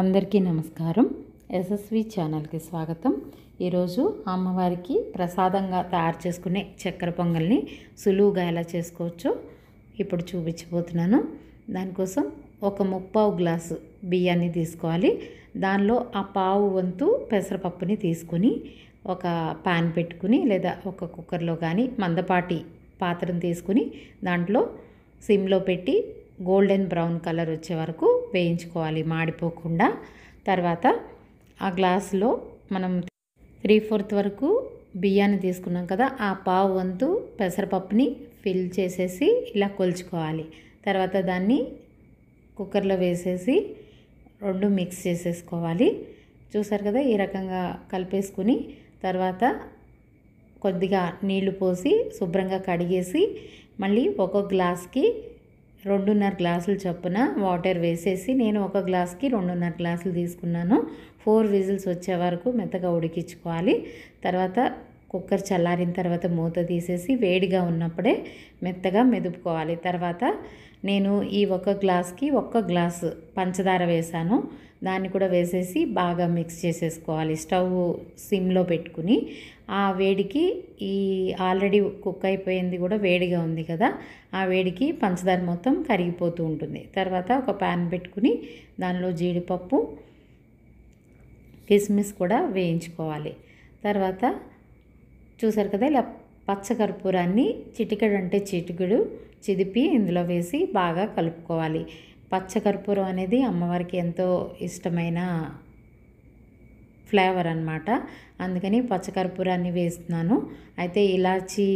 అందరికీ నమస్కారం. ఎస్ఎస్వి ఛానల్కి స్వాగతం. ఈరోజు అమ్మవారికి ప్రసాదంగా తయారు చేసుకునే చక్కెర పొంగల్ని సులువుగా ఎలా చేసుకోవచ్చో ఇప్పుడు చూపించబోతున్నాను. దానికోసం ఒక ముప్పావు గ్లాసు బియ్యాన్ని తీసుకోవాలి. దానిలో ఆ పావు వంతు పెసరపప్పుని తీసుకొని ఒక పాన్ పెట్టుకుని లేదా ఒక కుక్కర్లో కానీ మందపాటి పాత్రను తీసుకుని దాంట్లో సిమ్లో పెట్టి గోల్డెన్ బ్రౌన్ కలర్ వచ్చే వరకు వేయించుకోవాలి, మాడిపోకుండా. తర్వాత ఆ గ్లాసులో మనం 3/4 వరకు బియ్యాన్ని తీసుకున్నాం కదా, ఆ పావు వంతు పెసరపప్పుని ఫిల్ చేసేసి ఇలా కొలుచుకోవాలి. తర్వాత దాన్ని కుక్కర్లో వేసేసి రెండు మిక్స్ చేసేసుకోవాలి. చూసారు కదా, ఈ రకంగా కలిపేసుకుని తర్వాత కొద్దిగా నీళ్లు పోసి శుభ్రంగా కడిగేసి మళ్ళీ ఒక గ్లాస్కి 2.5 గ్లాసులు చొప్పున వాటర్ వేసేసి, నేను ఒక గ్లాస్కి 2.5 గ్లాసులు తీసుకున్నాను. 4 విజిల్స్ వచ్చే వరకు మెత్తగా ఉడికించుకోవాలి. తర్వాత కుక్కర్ చల్లారిన తర్వాత మూత తీసేసి వేడిగా ఉన్నప్పుడే మెత్తగా మెదుపుకోవాలి. తర్వాత నేను ఈ ఒక గ్లాస్కి 1 గ్లాసు పంచదార వేసాను. దాన్ని కూడా వేసేసి బాగా మిక్స్ చేసేసుకోవాలి. స్టవ్ సిమ్లో పెట్టుకుని ఆ వేడికి ఈ ఆల్రెడీ కుక్ అయిపోయింది కూడా వేడిగా ఉంది కదా, ఆ వేడికి పంచదార మొత్తం కరిగిపోతూ ఉంటుంది. తర్వాత ఒక ప్యాన్ పెట్టుకుని దానిలో జీడిపప్పు కిస్మిస్ కూడా వేయించుకోవాలి. తర్వాత చూసారు కదా, ఇలా పచ్చకర్పూరాన్ని చిటికెడు అంటే చిటికెడు చిదిపి ఇందులో వేసి బాగా కలుపుకోవాలి. పచ్చకర్పూరం అనేది అమ్మవారికి ఎంతో ఇష్టమైన ఫ్లేవర్ అన్నమాట. అందుకని పచ్చకర్పూరాన్ని వేస్తున్నాను. అయితే ఇలాచీ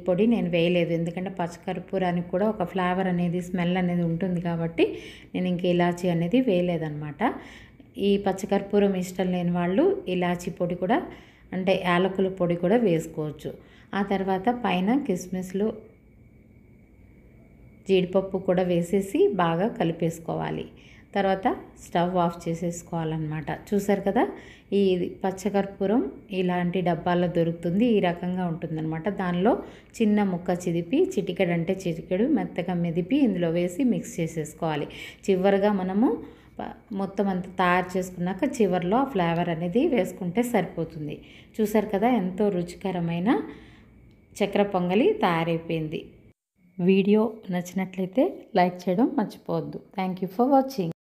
పొడి నేను వేయలేదు, ఎందుకంటే పచ్చకర్పూరానికి కూడా ఒక ఫ్లేవర్ అనేది, స్మెల్ అనేది ఉంటుంది కాబట్టి నేను ఇంక ఇలాచీ అనేది వేయలేదన్నమాట. ఈ పచ్చకర్పూరం ఇష్టం లేని వాళ్ళు ఇలాచీ పొడి కూడా అంటే యాలకుల పొడి కూడా వేసుకోవచ్చు. ఆ తర్వాత పైన కిస్మిస్లు జీడిపప్పు కూడా వేసేసి బాగా కలిపేసుకోవాలి. తర్వాత స్టవ్ ఆఫ్ చేసేసుకోవాలన్నమాట. చూసారు కదా, ఈ పచ్చకర్పూరం ఇలాంటి డబ్బాల్లో దొరుకుతుంది. ఈ రకంగా ఉంటుందన్నమాట. దానిలో చిన్న ముక్క చిదిపి చిటికెడు అంటే చిటికెడు మెత్తగా మెదిపి ఇందులో వేసి మిక్స్ చేసేసుకోవాలి. చివరిగా మనము మొత్తం అంతా తయారు చేసుకున్నాక చివరిలో ఆ ఫ్లేవర్ అనేది వేసుకుంటే సరిపోతుంది. చూసారు కదా, ఎంతో రుచికరమైన చక్కెర పొంగలి తయారైపోయింది. వీడియో నచ్చినట్లయితే లైక్ చేయడం మర్చిపోవద్దు. Thank you for watching.